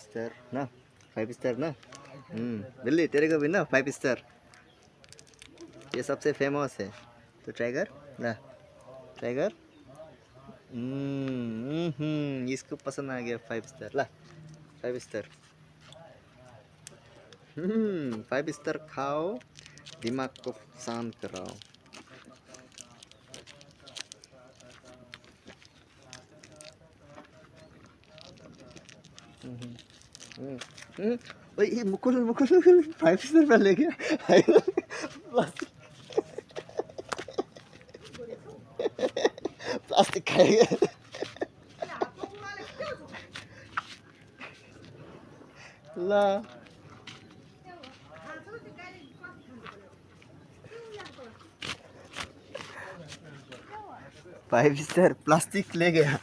Star ना, 5 star ना। बिल्ली तेरे को भी ना 5 स्टार। ये सबसे फेमस है। तो टाइगर ना, टाइगर। इसको पसंद आ गया 5 स्टार ला, 5 स्टार। 5 स्टार खाओ, दिमाग को शांत कराओ। ओए ये मुकुल मुकुल 5 स्टार पर ले गया। प्लास्टिक खाएगा। ला 5 स्टार प्लास्टिक ले गया।